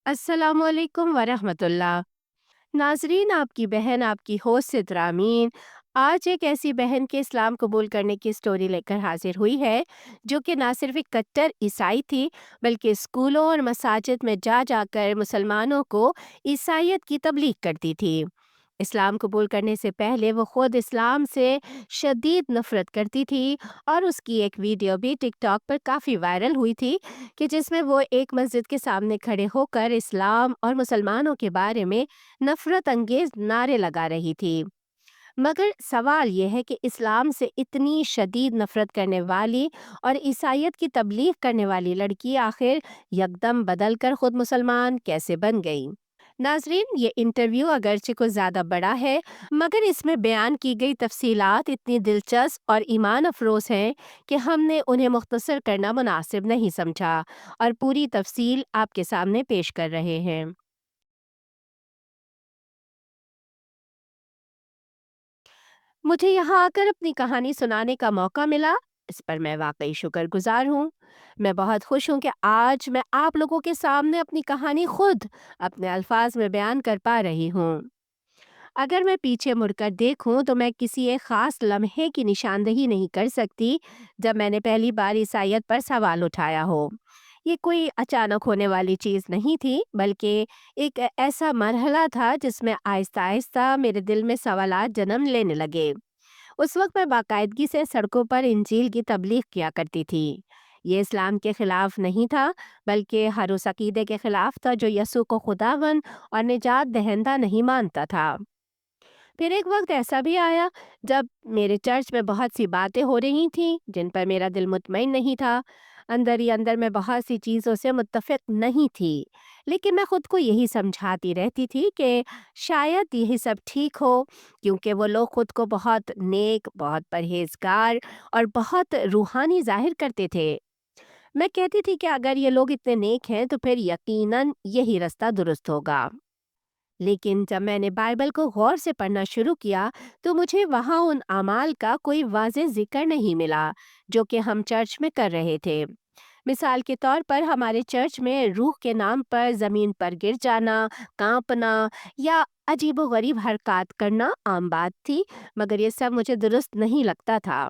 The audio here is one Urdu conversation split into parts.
السلام علیکم ورحمۃ اللہ۔ ناظرین، آپ کی بہن آپ کی ہوست سے ترامین آج ایک ایسی بہن کے اسلام قبول کرنے کی سٹوری لے کر حاضر ہوئی ہے، جو کہ نہ صرف ایک کٹر عیسائی تھی بلکہ اسکولوں اور مساجد میں جا جا کر مسلمانوں کو عیسائیت کی تبلیغ کرتی تھی۔ اسلام قبول کرنے سے پہلے وہ خود اسلام سے شدید نفرت کرتی تھی، اور اس کی ایک ویڈیو بھی ٹک ٹاک پر کافی وائرل ہوئی تھی کہ جس میں وہ ایک مسجد کے سامنے کھڑے ہو کر اسلام اور مسلمانوں کے بارے میں نفرت انگیز نعرے لگا رہی تھی۔ مگر سوال یہ ہے کہ اسلام سے اتنی شدید نفرت کرنے والی اور عیسائیت کی تبلیغ کرنے والی لڑکی آخر یکدم بدل کر خود مسلمان کیسے بن گئی؟ ناظرین، یہ انٹرویو اگرچہ کچھ زیادہ بڑا ہے، مگر اس میں بیان کی گئی تفصیلات اتنی دلچسپ اور ایمان افروز ہیں کہ ہم نے انہیں مختصر کرنا مناسب نہیں سمجھا، اور پوری تفصیل آپ کے سامنے پیش کر رہے ہیں۔ مجھے یہاں آ کر اپنی کہانی سنانے کا موقع ملا، اس پر میں واقعی شکر گزار ہوں۔ میں بہت خوش ہوں کہ آج میں آپ لوگوں کے سامنے اپنی کہانی خود اپنے الفاظ میں بیان کر پا رہی ہوں۔ اگر میں پیچھے مڑ کر دیکھوں تو میں کسی ایک خاص لمحے کی نشاندہی نہیں کر سکتی جب میں نے پہلی بار عیسائیت پر سوال اٹھایا ہو۔ یہ کوئی اچانک ہونے والی چیز نہیں تھی، بلکہ ایک ایسا مرحلہ تھا جس میں آہستہ آہستہ میرے دل میں سوالات جنم لینے لگے۔ اس وقت میں باقاعدگی سے سڑکوں پر انجیل کی تبلیغ کیا کرتی تھی۔ یہ اسلام کے خلاف نہیں تھا، بلکہ ہر اس عقیدے کے خلاف تھا جو یسوع کو خداوند اور نجات دہندہ نہیں مانتا تھا۔ پھر ایک وقت ایسا بھی آیا جب میرے چرچ میں بہت سی باتیں ہو رہی تھیں جن پر میرا دل مطمئن نہیں تھا۔ اندر ہی اندر میں بہت سی چیزوں سے متفق نہیں تھی، لیکن میں خود کو یہی سمجھاتی رہتی تھی کہ شاید یہی سب ٹھیک ہو، کیونکہ وہ لوگ خود کو بہت نیک، بہت پرہیزگار اور بہت روحانی ظاہر کرتے تھے۔ میں کہتی تھی کہ اگر یہ لوگ اتنے نیک ہیں تو پھر یقیناً یہی رستہ درست ہوگا۔ لیکن جب میں نے بائبل کو غور سے پڑھنا شروع کیا تو مجھے وہاں ان اعمال کا کوئی واضح ذکر نہیں ملا جو کہ ہم چرچ میں کر رہے تھے۔ مثال کے طور پر ہمارے چرچ میں روح کے نام پر زمین پر گر جانا، کانپنا یا عجیب و غریب حرکات کرنا عام بات تھی، مگر یہ سب مجھے درست نہیں لگتا تھا۔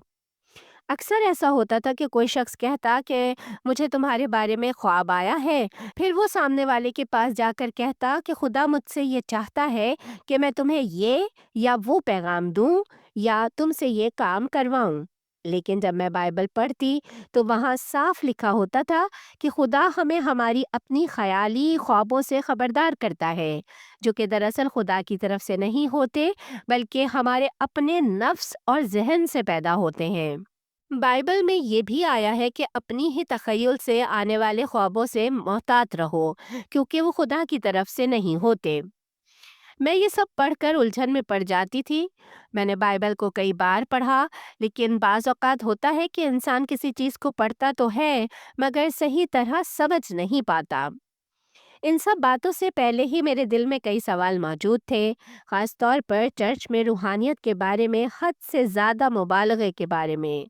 اکثر ایسا ہوتا تھا کہ کوئی شخص کہتا کہ مجھے تمہارے بارے میں خواب آیا ہے، پھر وہ سامنے والے کے پاس جا کر کہتا کہ خدا مجھ سے یہ چاہتا ہے کہ میں تمہیں یہ یا وہ پیغام دوں یا تم سے یہ کام کرواؤں۔ لیکن جب میں بائبل پڑھتی تو وہاں صاف لکھا ہوتا تھا کہ خدا ہمیں ہماری اپنی خیالی خوابوں سے خبردار کرتا ہے، جو کہ دراصل خدا کی طرف سے نہیں ہوتے بلکہ ہمارے اپنے نفس اور ذہن سے پیدا ہوتے ہیں۔ بائبل میں یہ بھی آیا ہے کہ اپنی ہی تخیل سے آنے والے خوابوں سے محتاط رہو، کیونکہ وہ خدا کی طرف سے نہیں ہوتے۔ میں یہ سب پڑھ کر الجھن میں پڑ جاتی تھی۔ میں نے بائبل کو کئی بار پڑھا، لیکن بعض اوقات ہوتا ہے کہ انسان کسی چیز کو پڑھتا تو ہے مگر صحیح طرح سمجھ نہیں پاتا۔ ان سب باتوں سے پہلے ہی میرے دل میں کئی سوال موجود تھے، خاص طور پر چرچ میں روحانیت کے بارے میں حد سے زیادہ مبالغے کے بارے میں۔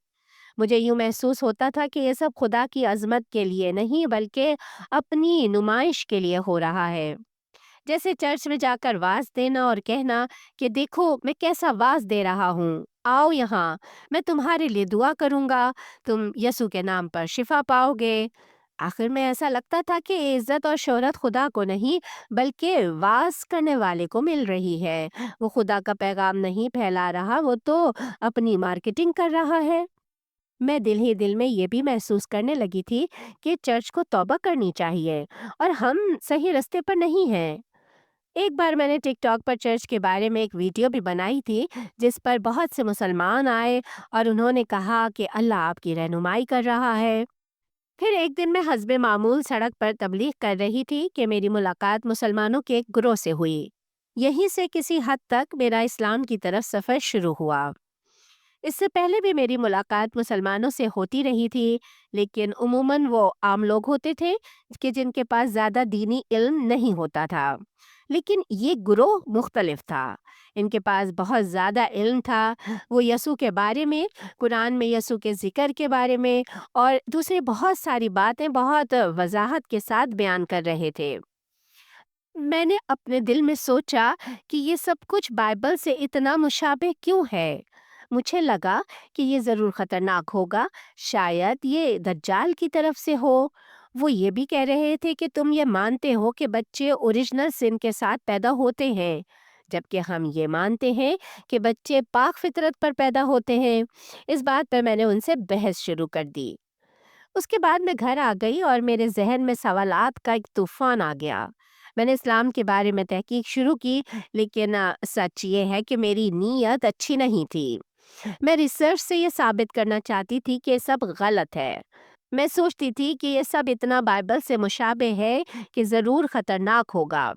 مجھے یوں محسوس ہوتا تھا کہ یہ سب خدا کی عظمت کے لیے نہیں بلکہ اپنی نمائش کے لیے ہو رہا ہے۔ جیسے چرچ میں جا کر واز دینا اور کہنا کہ دیکھو میں کیسا واز دے رہا ہوں، آؤ یہاں، میں تمہارے لیے دعا کروں گا، تم یسوع کے نام پر شفا پاؤ گے۔ آخر میں ایسا لگتا تھا کہ عزت اور شہرت خدا کو نہیں بلکہ واز کرنے والے کو مل رہی ہے۔ وہ خدا کا پیغام نہیں پھیلا رہا، وہ تو اپنی مارکیٹنگ کر رہا ہے۔ میں دل ہی دل میں یہ بھی محسوس کرنے لگی تھی کہ چرچ کو توبہ کرنی چاہیے اور ہم صحیح رستے پر نہیں ہیں۔ ایک بار میں نے ٹک ٹاک پر چرچ کے بارے میں ایک ویڈیو بھی بنائی تھی جس پر بہت سے مسلمان آئے اور انہوں نے کہا کہ اللہ آپ کی رہنمائی کر رہا ہے۔ پھر ایک دن میں حسب معمول سڑک پر تبلیغ کر رہی تھی کہ میری ملاقات مسلمانوں کے ایک گروہ سے ہوئی۔ یہیں سے کسی حد تک میرا اسلام کی طرف سفر شروع ہوا۔ اس سے پہلے بھی میری ملاقات مسلمانوں سے ہوتی رہی تھی، لیکن عموماً وہ عام لوگ ہوتے تھے کہ جن کے پاس زیادہ دینی علم نہیں ہوتا تھا۔ لیکن یہ گروہ مختلف تھا، ان کے پاس بہت زیادہ علم تھا۔ وہ یسوع کے بارے میں، قرآن میں یسوع کے ذکر کے بارے میں اور دوسرے بہت ساری باتیں بہت وضاحت کے ساتھ بیان کر رہے تھے۔ میں نے اپنے دل میں سوچا کہ یہ سب کچھ بائبل سے اتنا مشابہ کیوں ہے؟ مجھے لگا کہ یہ ضرور خطرناک ہوگا، شاید یہ دجال کی طرف سے ہو۔ وہ یہ بھی کہہ رہے تھے کہ تم یہ مانتے ہو کہ بچے اوریجنل سن کے ساتھ پیدا ہوتے ہیں، جبکہ ہم یہ مانتے ہیں کہ بچے پاک فطرت پر پیدا ہوتے ہیں۔ اس بات پر میں نے ان سے بحث شروع کر دی۔ اس کے بعد میں گھر آ گئی اور میرے ذہن میں سوالات کا ایک طوفان آ گیا۔ میں نے اسلام کے بارے میں تحقیق شروع کی، لیکن سچ یہ ہے کہ میری نیت اچھی نہیں تھی۔ میں ریسرچ سے یہ ثابت کرنا چاہتی تھی کہ یہ سب غلط ہے۔ میں سوچتی تھی کہ یہ سب اتنا بائبل سے مشابہ ہے کہ ضرور خطرناک ہوگا۔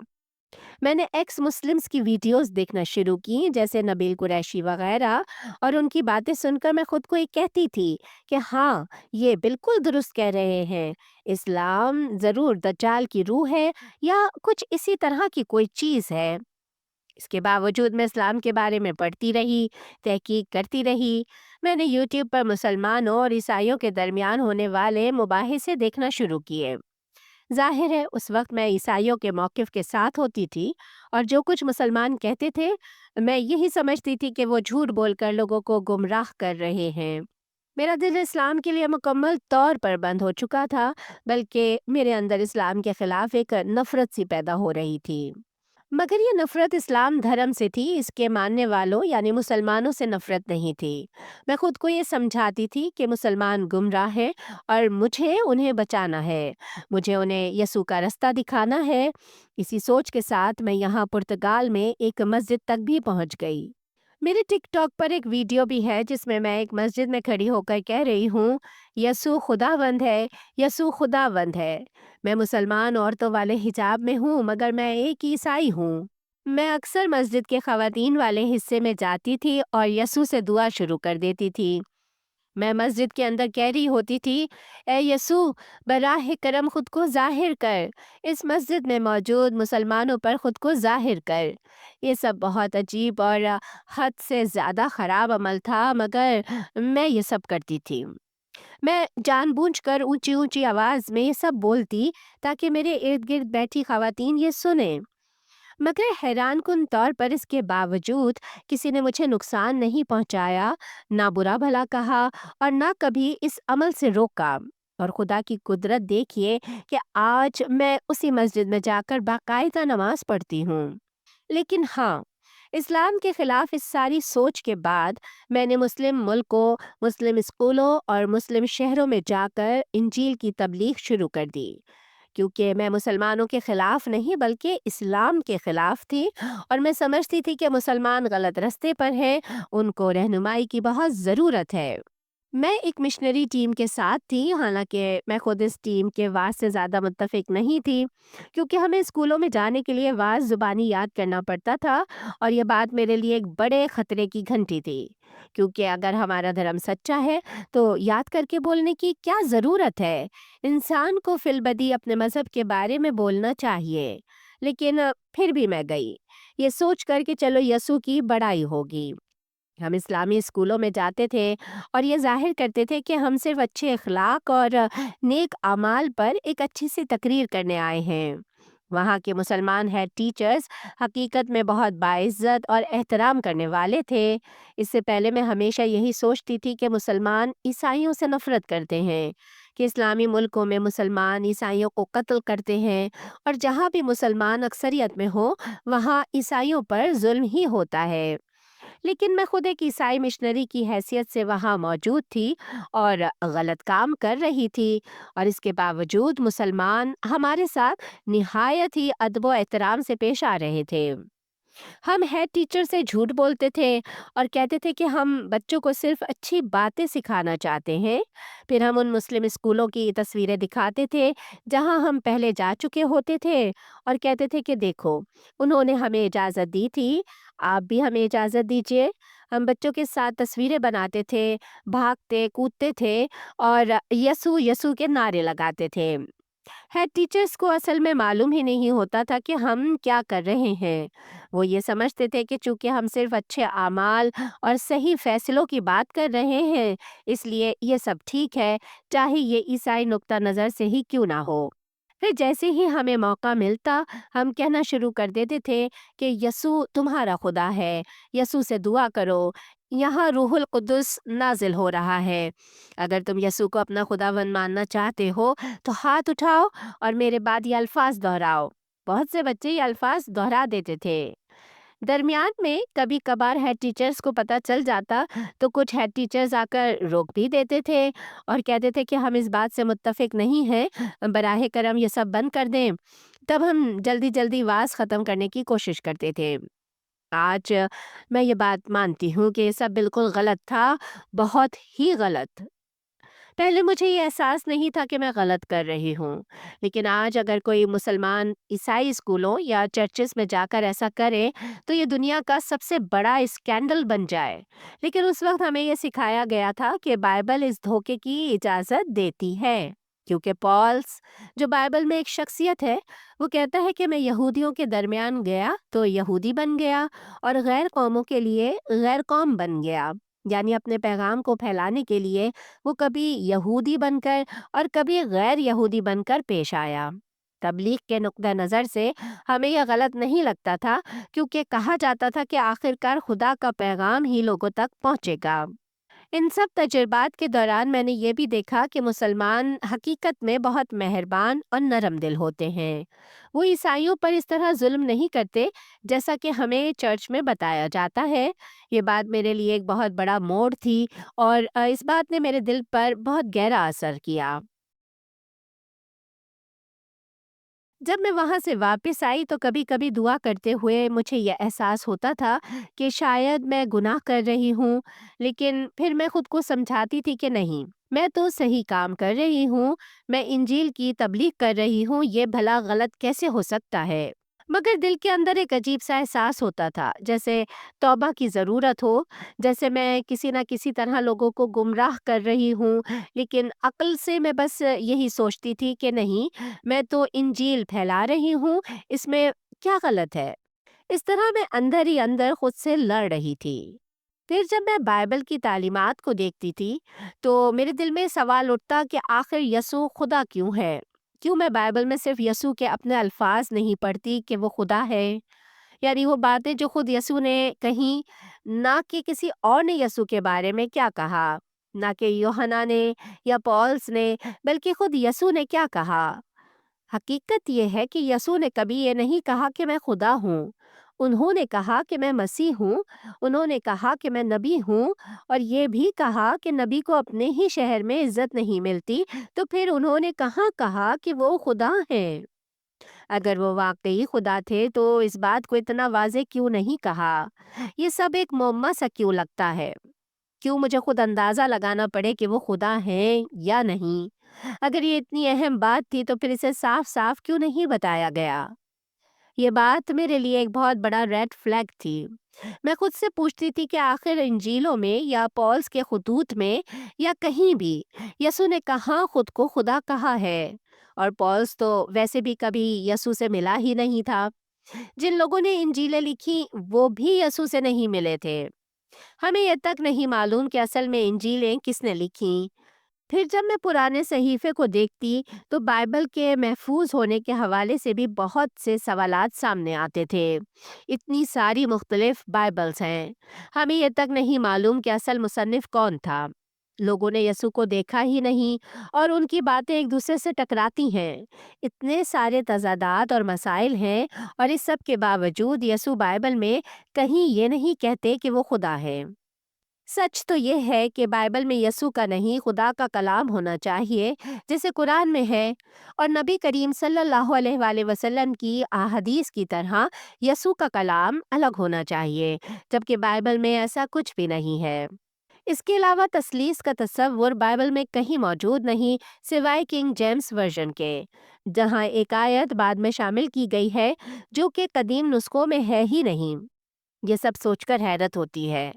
میں نے ایکس مسلمز کی ویڈیوز دیکھنا شروع کی، جیسے نبیل قریشی وغیرہ، اور ان کی باتیں سن کر میں خود کو یہ کہتی تھی کہ ہاں، یہ بالکل درست کہہ رہے ہیں، اسلام ضرور دجال کی روح ہے یا کچھ اسی طرح کی کوئی چیز ہے۔ اس کے باوجود میں اسلام کے بارے میں پڑھتی رہی، تحقیق کرتی رہی۔ میں نے یوٹیوب پر مسلمانوں اور عیسائیوں کے درمیان ہونے والے مباحثے دیکھنا شروع کیے۔ ظاہر ہے اس وقت میں عیسائیوں کے موقف کے ساتھ ہوتی تھی، اور جو کچھ مسلمان کہتے تھے میں یہی سمجھتی تھی کہ وہ جھوٹ بول کر لوگوں کو گمراہ کر رہے ہیں۔ میرا دل اسلام کے لیے مکمل طور پر بند ہو چکا تھا، بلکہ میرے اندر اسلام کے خلاف ایک نفرت سی پیدا ہو رہی تھی۔ مگر یہ نفرت اسلام دھرم سے تھی، اس کے ماننے والوں یعنی مسلمانوں سے نفرت نہیں تھی۔ میں خود کو یہ سمجھاتی تھی کہ مسلمان گمراہ ہیں اور مجھے انہیں بچانا ہے، مجھے انہیں یسوع کا رستہ دکھانا ہے۔ اسی سوچ کے ساتھ میں یہاں پرتگال میں ایک مسجد تک بھی پہنچ گئی۔ میرے ٹک ٹاک پر ایک ویڈیو بھی ہے جس میں ایک مسجد میں کھڑی ہو کر کہہ رہی ہوں، یسوع خداوند ہے، یسوع خداوند ہے۔ میں مسلمان عورتوں والے حجاب میں ہوں، مگر میں ایک عیسائی ہوں۔ میں اکثر مسجد کے خواتین والے حصے میں جاتی تھی اور یسوع سے دعا شروع کر دیتی تھی۔ میں مسجد کے اندر کہہ رہی ہوتی تھی، اے یسوع، براہ کرم خود کو ظاہر کر، اس مسجد میں موجود مسلمانوں پر خود کو ظاہر کر۔ یہ سب بہت عجیب اور حد سے زیادہ خراب عمل تھا، مگر میں یہ سب کرتی تھی۔ میں جان بوجھ کر اونچی اونچی آواز میں یہ سب بولتی تاکہ میرے ارد گرد بیٹھی خواتین یہ سنیں۔ مگر حیران کن طور پر اس کے باوجود کسی نے مجھے نقصان نہیں پہنچایا، نہ برا بھلا کہا اور نہ کبھی اس عمل سے روکا۔ اور خدا کی قدرت دیکھیے کہ آج میں اسی مسجد میں جا کر باقاعدہ نماز پڑھتی ہوں۔ لیکن ہاں، اسلام کے خلاف اس ساری سوچ کے بعد میں نے مسلم ملکوں، مسلم اسکولوں اور مسلم شہروں میں جا کر انجیل کی تبلیغ شروع کر دی، کیونکہ میں مسلمانوں کے خلاف نہیں بلکہ اسلام کے خلاف تھی، اور میں سمجھتی تھی کہ مسلمان غلط رستے پر ہیں، ان کو رہنمائی کی بہت ضرورت ہے۔ میں ایک مشنری ٹیم کے ساتھ تھی، حالانکہ میں خود اس ٹیم کے وعظ سے زیادہ متفق نہیں تھی، کیونکہ ہمیں اسکولوں میں جانے کے لیے وعظ زبانی یاد کرنا پڑتا تھا، اور یہ بات میرے لیے ایک بڑے خطرے کی گھنٹی تھی، کیونکہ اگر ہمارا دھرم سچا ہے تو یاد کر کے بولنے کی کیا ضرورت ہے؟ انسان کو فی البدی اپنے مذہب کے بارے میں بولنا چاہیے۔ لیکن پھر بھی میں گئی، یہ سوچ کر کہ چلو یسوع کی بڑائی ہوگی۔ ہم اسلامی اسکولوں میں جاتے تھے اور یہ ظاہر کرتے تھے کہ ہم صرف اچھے اخلاق اور نیک اعمال پر ایک اچھی سی تقریر کرنے آئے ہیں۔ وہاں کے مسلمان ہیڈ ٹیچرز حقیقت میں بہت باعزت اور احترام کرنے والے تھے۔ اس سے پہلے میں ہمیشہ یہی سوچتی تھی کہ مسلمان عیسائیوں سے نفرت کرتے ہیں، کہ اسلامی ملکوں میں مسلمان عیسائیوں کو قتل کرتے ہیں، اور جہاں بھی مسلمان اکثریت میں ہو وہاں عیسائیوں پر ظلم ہی ہوتا ہے۔ لیکن میں خود ایک عیسائی مشنری کی حیثیت سے وہاں موجود تھی اور غلط کام کر رہی تھی، اور اس کے باوجود مسلمان ہمارے ساتھ نہایت ہی ادب و احترام سے پیش آ رہے تھے۔ ہم ہیڈ ٹیچر سے جھوٹ بولتے تھے اور کہتے تھے کہ ہم بچوں کو صرف اچھی باتیں سکھانا چاہتے ہیں۔ پھر ہم ان مسلم اسکولوں کی تصویریں دکھاتے تھے جہاں ہم پہلے جا چکے ہوتے تھے، اور کہتے تھے کہ دیکھو، انہوں نے ہمیں اجازت دی تھی، آپ بھی ہمیں اجازت دیجیے۔ ہم بچوں کے ساتھ تصویریں بناتے تھے، بھاگتے کودتے تھے اور یسوع یسوع کے نعرے لگاتے تھے۔ ہیڈ ٹیچرز کو اصل میں معلوم ہی نہیں ہوتا تھا کہ ہم کیا کر رہے ہیں۔ وہ یہ سمجھتے تھے کہ چونکہ ہم صرف اچھے اعمال اور صحیح فیصلوں کی بات کر رہے ہیں، اس لیے یہ سب ٹھیک ہے، چاہے یہ عیسائی نقطہ نظر سے ہی کیوں نہ ہو۔ پھر جیسے ہی ہمیں موقع ملتا ہم کہنا شروع کر دیتے تھے کہ یسوع تمہارا خدا ہے، یسوع سے دعا کرو، یہاں روح القدس نازل ہو رہا ہے۔ اگر تم یسوع کو اپنا خداوند ماننا چاہتے ہو تو ہاتھ اٹھاؤ اور میرے بعد یہ الفاظ دہراؤ۔ بہت سے بچے یہ الفاظ دہرا دیتے تھے۔ درمیان میں کبھی کبھار ہیڈ ٹیچرز کو پتہ چل جاتا تو کچھ ہیڈ ٹیچرز آ کر روک بھی دیتے تھے اور کہتے تھے کہ ہم اس بات سے متفق نہیں ہیں، براہ کرم یہ سب بند کر دیں۔ تب ہم جلدی جلدی واز ختم کرنے کی کوشش کرتے تھے۔ آج میں یہ بات مانتی ہوں کہ یہ سب بالکل غلط تھا، بہت ہی غلط۔ پہلے مجھے یہ احساس نہیں تھا کہ میں غلط کر رہی ہوں، لیکن آج اگر کوئی مسلمان عیسائی اسکولوں یا چرچز میں جا کر ایسا کرے تو یہ دنیا کا سب سے بڑا اسکینڈل بن جائے۔ لیکن اس وقت ہمیں یہ سکھایا گیا تھا کہ بائبل اس دھوکے کی اجازت دیتی ہے، کیونکہ پالس جو بائبل میں ایک شخصیت ہے، وہ کہتا ہے کہ میں یہودیوں کے درمیان گیا تو یہودی بن گیا اور غیر قوموں کے لیے غیر قوم بن گیا، یعنی اپنے پیغام کو پھیلانے کے لیے وہ کبھی یہودی بن کر اور کبھی غیر یہودی بن کر پیش آیا۔ تبلیغ کے نقطہ نظر سے ہمیں یہ غلط نہیں لگتا تھا، کیونکہ کہا جاتا تھا کہ آخر کار خدا کا پیغام ہی لوگوں تک پہنچے گا۔ ان سب تجربات کے دوران میں نے یہ بھی دیکھا کہ مسلمان حقیقت میں بہت مہربان اور نرم دل ہوتے ہیں۔ وہ عیسائیوں پر اس طرح ظلم نہیں کرتے جیسا کہ ہمیں چرچ میں بتایا جاتا ہے۔ یہ بات میرے لیے ایک بہت بڑا موڑ تھی اور اس بات نے میرے دل پر بہت گہرا اثر کیا۔ جب میں وہاں سے واپس آئی تو کبھی کبھی دعا کرتے ہوئے مجھے یہ احساس ہوتا تھا کہ شاید میں گناہ کر رہی ہوں، لیکن پھر میں خود کو سمجھاتی تھی کہ نہیں، میں تو صحیح کام کر رہی ہوں، میں انجیل کی تبلیغ کر رہی ہوں، یہ بھلا غلط کیسے ہو سکتا ہے؟ مگر دل کے اندر ایک عجیب سا احساس ہوتا تھا، جیسے توبہ کی ضرورت ہو، جیسے میں کسی نہ کسی طرح لوگوں کو گمراہ کر رہی ہوں، لیکن عقل سے میں بس یہی سوچتی تھی کہ نہیں، میں تو انجیل پھیلا رہی ہوں، اس میں کیا غلط ہے؟ اس طرح میں اندر ہی اندر خود سے لڑ رہی تھی۔ پھر جب میں بائبل کی تعلیمات کو دیکھتی تھی تو میرے دل میں سوال اٹھتا کہ آخر یسوع خدا کیوں ہے؟ کیوں میں بائبل میں صرف یسوع کے اپنے الفاظ نہیں پڑھتی کہ وہ خدا ہے؟ یعنی وہ باتیں جو خود یسوع نے کہیں، نہ کہ کسی اور نے یسوع کے بارے میں کیا کہا، نہ کہ یوحنا نے یا پولس نے، بلکہ خود یسوع نے کیا کہا۔ حقیقت یہ ہے کہ یسوع نے کبھی یہ نہیں کہا کہ میں خدا ہوں۔ انہوں نے کہا کہ میں مسیح ہوں، انہوں نے کہا کہ میں نبی ہوں، اور یہ بھی کہا کہ نبی کو اپنے ہی شہر میں عزت نہیں ملتی، تو پھر انہوں نے کہاں کہا کہ وہ خدا ہیں؟ اگر وہ واقعی خدا تھے تو اس بات کو اتنا واضح کیوں نہیں کہا؟ یہ سب ایک معمہ سا کیوں لگتا ہے؟ کیوں مجھے خود اندازہ لگانا پڑے کہ وہ خدا ہیں یا نہیں؟ اگر یہ اتنی اہم بات تھی تو پھر اسے صاف صاف کیوں نہیں بتایا گیا؟ یہ بات میرے لیے ایک بہت بڑا ریڈ فلیگ تھی۔ میں خود سے پوچھتی تھی کہ آخر انجیلوں میں یا پولس کے خطوط میں یا کہیں بھی یسوع نے کہاں خود کو خدا کہا ہے؟ اور پولس تو ویسے بھی کبھی یسوع سے ملا ہی نہیں تھا۔ جن لوگوں نے انجیلیں لکھی وہ بھی یسوع سے نہیں ملے تھے۔ ہمیں یہ تک نہیں معلوم کہ اصل میں انجیلیں کس نے لکھیں۔ پھر جب میں پرانے صحیفے کو دیکھتی تو بائبل کے محفوظ ہونے کے حوالے سے بھی بہت سے سوالات سامنے آتے تھے۔ اتنی ساری مختلف بائبلز ہیں، ہمیں یہ تک نہیں معلوم کہ اصل مصنف کون تھا۔ لوگوں نے یسوع کو دیکھا ہی نہیں اور ان کی باتیں ایک دوسرے سے ٹکراتی ہیں۔ اتنے سارے تضادات اور مسائل ہیں، اور اس سب کے باوجود یسوع بائبل میں کہیں یہ نہیں کہتے کہ وہ خدا ہے۔ سچ تو یہ ہے کہ بائبل میں یسوع کا نہیں، خدا کا کلام ہونا چاہیے، جیسے قرآن میں ہے، اور نبی کریم صلی اللہ علیہ وآلہ وسلم کی احادیث کی طرح یسوع کا کلام الگ ہونا چاہیے، جبکہ بائبل میں ایسا کچھ بھی نہیں ہے۔ اس کے علاوہ تثلیث کا تصور بائبل میں کہیں موجود نہیں، سوائے کنگ جیمز ورژن کے، جہاں ایک آیت بعد میں شامل کی گئی ہے جو کہ قدیم نسخوں میں ہے ہی نہیں۔ یہ سب سوچ کر حیرت ہوتی ہے۔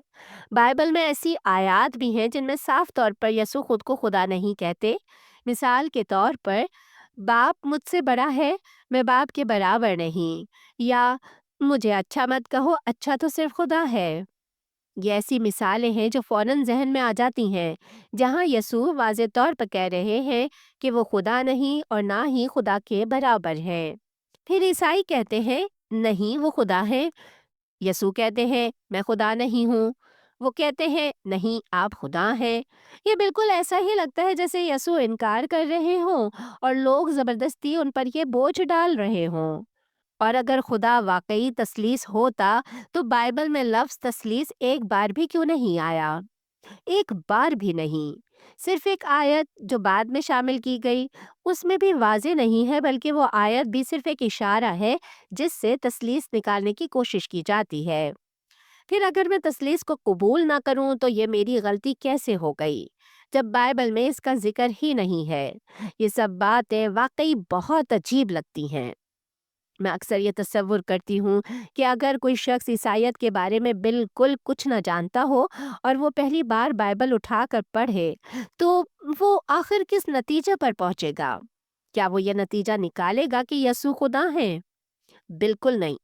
بائبل میں ایسی آیات بھی ہیں جن میں صاف طور پر یسوع خود کو خدا نہیں کہتے۔ مثال کے طور پر، باپ مجھ سے بڑا ہے، میں باپ کے برابر نہیں، یا مجھے اچھا مت کہو، اچھا تو صرف خدا ہے۔ یہ ایسی مثالیں ہیں جو فوراً ذہن میں آ جاتی ہیں، جہاں یسوع واضح طور پر کہہ رہے ہیں کہ وہ خدا نہیں اور نہ ہی خدا کے برابر ہیں۔ پھر عیسائی کہتے ہیں نہیں وہ خدا ہے، یسوع کہتے ہیں میں خدا نہیں ہوں، وہ کہتے ہیں نہیں آپ خدا ہیں۔ یہ بالکل ایسا ہی لگتا ہے جیسے یسوع انکار کر رہے ہوں اور لوگ زبردستی ان پر یہ بوجھ ڈال رہے ہوں۔ اور اگر خدا واقعی تثلیث ہوتا تو بائبل میں لفظ تثلیث ایک بار بھی کیوں نہیں آیا؟ ایک بار بھی نہیں۔ صرف ایک آیت جو بعد میں شامل کی گئی اس میں بھی واضح نہیں ہے، بلکہ وہ آیت بھی صرف ایک اشارہ ہے جس سے تثلیث نکالنے کی کوشش کی جاتی ہے۔ پھر اگر میں تثلیث کو قبول نہ کروں تو یہ میری غلطی کیسے ہو گئی جب بائبل میں اس کا ذکر ہی نہیں ہے؟ یہ سب باتیں واقعی بہت عجیب لگتی ہیں۔ میں اکثر یہ تصور کرتی ہوں کہ اگر کوئی شخص عیسائیت کے بارے میں بالکل کچھ نہ جانتا ہو اور وہ پہلی بار بائبل اٹھا کر پڑھے تو وہ آخر کس نتیجے پر پہنچے گا؟ کیا وہ یہ نتیجہ نکالے گا کہ یسوع خدا ہیں؟ بالکل نہیں،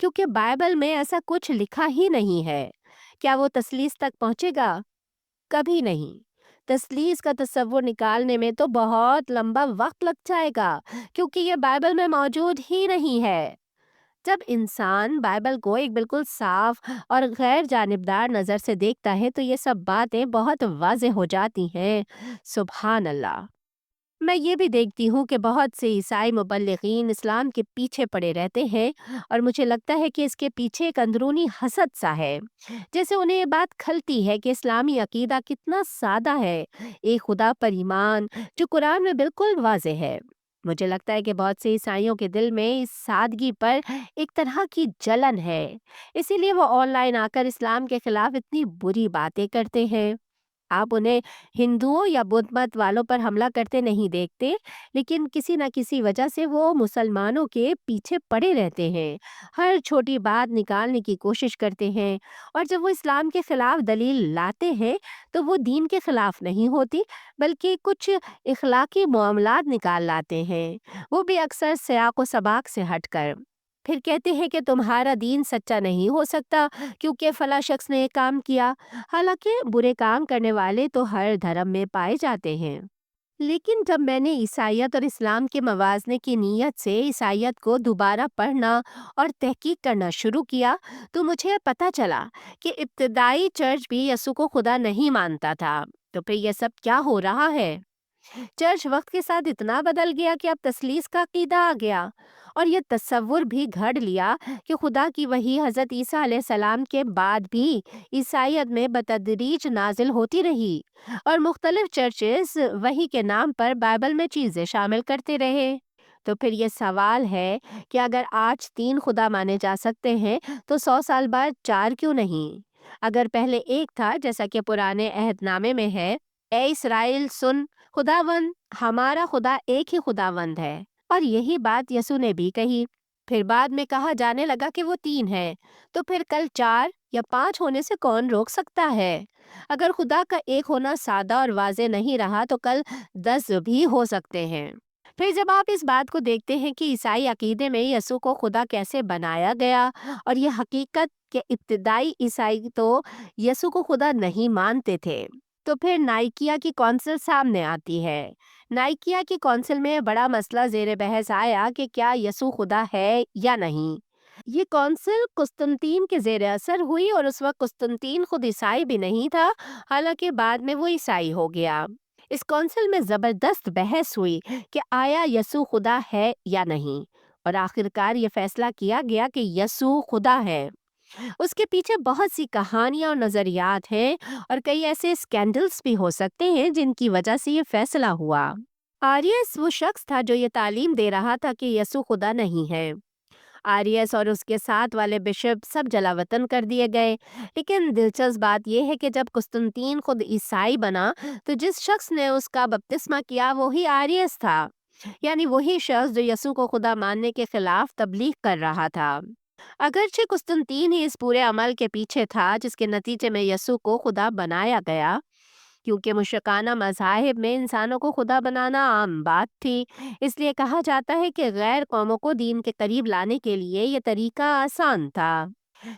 کیونکہ بائبل میں ایسا کچھ لکھا ہی نہیں ہے۔ کیا وہ تثلیث تک پہنچے گا؟ کبھی نہیں۔ تثلیث کا تصور نکالنے میں تو بہت لمبا وقت لگ جائے گا، کیونکہ یہ بائبل میں موجود ہی نہیں ہے۔ جب انسان بائبل کو ایک بالکل صاف اور غیر جانبدار نظر سے دیکھتا ہے تو یہ سب باتیں بہت واضح ہو جاتی ہیں۔ سبحان اللہ۔ میں یہ بھی دیکھتی ہوں کہ بہت سے عیسائی مبلغین اسلام کے پیچھے پڑے رہتے ہیں، اور مجھے لگتا ہے کہ اس کے پیچھے ایک اندرونی حسد سا ہے، جیسے انہیں یہ بات کھلتی ہے کہ اسلامی عقیدہ کتنا سادہ ہے، ایک خدا پر ایمان جو قرآن میں بالکل واضح ہے۔ مجھے لگتا ہے کہ بہت سے عیسائیوں کے دل میں اس سادگی پر ایک طرح کی جلن ہے، اسی لیے وہ آن لائن آ کر اسلام کے خلاف اتنی بری باتیں کرتے ہیں۔ آپ انہیں ہندوؤں یا بدھ مت والوں پر حملہ کرتے نہیں دیکھتے، لیکن کسی نہ کسی وجہ سے وہ مسلمانوں کے پیچھے پڑے رہتے ہیں، ہر چھوٹی بات نکالنے کی کوشش کرتے ہیں، اور جب وہ اسلام کے خلاف دلیل لاتے ہیں تو وہ دین کے خلاف نہیں ہوتی، بلکہ کچھ اخلاقی معاملات نکال لاتے ہیں، وہ بھی اکثر سیاق و سباق سے ہٹ کر۔ پھر کہتے ہیں کہ تمہارا دین سچا نہیں ہو سکتا کیونکہ فلاں شخص نے یہ کام کیا، حالانکہ برے کام کرنے والے تو ہر دھرم میں پائے جاتے ہیں۔ لیکن جب میں نے عیسائیت اور اسلام کے موازنے کی نیت سے عیسائیت کو دوبارہ پڑھنا اور تحقیق کرنا شروع کیا تو مجھے پتہ چلا کہ ابتدائی چرچ بھی یسوع کو خدا نہیں مانتا تھا۔ تو پھر یہ سب کیا ہو رہا ہے؟ چرچ وقت کے ساتھ اتنا بدل گیا کہ اب تثلیث کا عقیدہ آ گیا، اور یہ تصور بھی گھڑ لیا کہ خدا کی وحی حضرت عیسیٰ علیہ السلام کے بعد بھی عیسائیت میں بتدریج نازل ہوتی رہی، اور مختلف چرچز وحی کے نام پر بائبل میں چیزیں شامل کرتے رہے۔ تو پھر یہ سوال ہے کہ اگر آج 3 خدا مانے جا سکتے ہیں تو 100 سال بعد 4 کیوں نہیں؟ اگر پہلے ایک تھا جیسا کہ پرانے عہد نامے میں ہے، اے اسرائیل سن، خداوند ہمارا خدا ایک ہی خداوند ہے، اور یہی بات یسوع نے بھی کہی۔ پھر بعد میں کہا جانے لگا کہ وہ 3 ہے، تو پھر کل 4 یا 5 ہونے سے کون روک سکتا ہے؟ اگر خدا کا ایک ہونا سادہ اور واضح نہیں رہا تو کل 10 بھی ہو سکتے ہیں۔ پھر جب آپ اس بات کو دیکھتے ہیں کہ عیسائی عقیدے میں یسوع کو خدا کیسے بنایا گیا، اور یہ حقیقت کہ ابتدائی عیسائی تو یسوع کو خدا نہیں مانتے تھے، تو پھر نائکیا کی کونسل سامنے آتی ہے۔ نائکیا کی کونسل میں بڑا مسئلہ زیر بحث آیا کہ کیا یسوع خدا ہے یا نہیں۔ یہ کونسل قسطنطین کے زیر اثر ہوئی، اور اس وقت قسطنطین خود عیسائی بھی نہیں تھا، حالانکہ بعد میں وہ عیسائی ہو گیا۔ اس کونسل میں زبردست بحث ہوئی کہ آیا یسوع خدا ہے یا نہیں، اور آخرکار یہ فیصلہ کیا گیا کہ یسوع خدا ہے۔ اس کے پیچھے بہت سی کہانیاں اور نظریات ہیں، اور کئی ایسے اسکینڈلز بھی ہو سکتے ہیں جن کی وجہ سے یہ فیصلہ ہوا۔ آریس وہ شخص تھا جو یہ تعلیم دے رہا تھا کہ یسوع خدا نہیں ہے۔ آریس اور اس کے ساتھ والے بشپ سب جلا وطن کر دیے گئے، لیکن دلچسپ بات یہ ہے کہ جب قسطنطین خود عیسائی بنا تو جس شخص نے اس کا بپتسمہ کیا وہی آریس تھا، یعنی وہی شخص جو یسوع کو خدا ماننے کے خلاف تبلیغ کر رہا تھا۔ اگرچہ قسطنطین ہی اس پورے عمل کے پیچھے تھا جس کے نتیجے میں یسوع کو خدا بنایا گیا، کیونکہ مشرکانہ مذاہب میں انسانوں کو خدا بنانا عام بات تھی، اس لیے کہا جاتا ہے کہ غیر قوموں کو دین کے قریب لانے کے لیے یہ طریقہ آسان تھا۔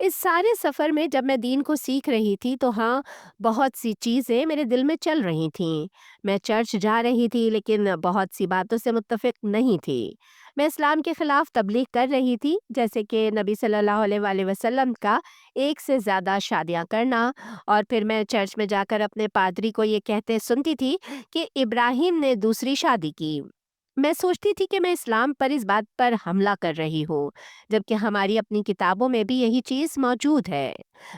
اس سارے سفر میں جب میں دین کو سیکھ رہی تھی تو ہاں، بہت سی چیزیں میرے دل میں چل رہی تھیں۔ میں چرچ جا رہی تھی لیکن بہت سی باتوں سے متفق نہیں تھی۔ میں اسلام کے خلاف تبلیغ کر رہی تھی، جیسے کہ نبی صلی اللہ علیہ وآلہ وسلم کا ایک سے زیادہ شادیاں کرنا، اور پھر میں چرچ میں جا کر اپنے پادری کو یہ کہتے سنتی تھی کہ ابراہیم نے دوسری شادی کی۔ میں سوچتی تھی کہ میں اسلام پر اس بات پر حملہ کر رہی ہوں، جبکہ ہماری اپنی کتابوں میں بھی یہی چیز موجود ہے۔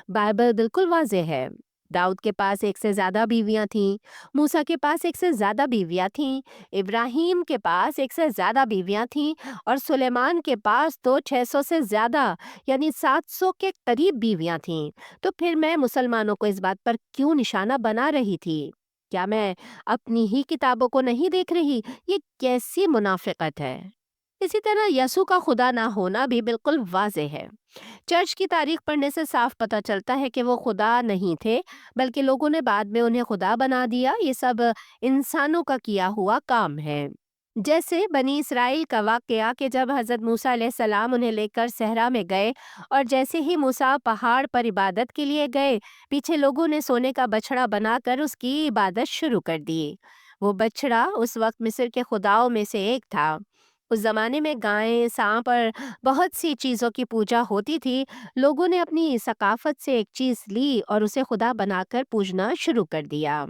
بائبل بالکل واضح ہے۔ داؤد کے پاس ایک سے زیادہ بیویاں تھیں، موسیٰ کے پاس ایک سے زیادہ بیویاں تھیں، ابراہیم کے پاس ایک سے زیادہ بیویاں تھیں، اور سلیمان کے پاس تو 600 سے زیادہ یعنی 700 کے قریب بیویاں تھیں۔ تو پھر میں مسلمانوں کو اس بات پر کیوں نشانہ بنا رہی تھی؟ کیا میں اپنی ہی کتابوں کو نہیں دیکھ رہی؟ یہ کیسی منافقت ہے؟ اسی طرح یسوع کا خدا نہ ہونا بھی بالکل واضح ہے۔ چرچ کی تاریخ پڑھنے سے صاف پتہ چلتا ہے کہ وہ خدا نہیں تھے، بلکہ لوگوں نے بعد میں انہیں خدا بنا دیا۔ یہ سب انسانوں کا کیا ہوا کام ہے۔ جیسے بنی اسرائیل کا واقعہ کہ جب حضرت موسیٰ علیہ السلام انہیں لے کر صحرا میں گئے، اور جیسے ہی موسیٰ پہاڑ پر عبادت کے لیے گئے، پیچھے لوگوں نے سونے کا بچڑا بنا کر اس کی عبادت شروع کر دی۔ وہ بچڑا اس وقت مصر کے خداؤں میں سے ایک تھا۔ اس زمانے میں گائیں، سانپ اور بہت سی چیزوں کی پوجا ہوتی تھی۔ لوگوں نے اپنی ثقافت سے ایک چیز لی اور اسے خدا بنا کر پوجنا شروع کر دیا۔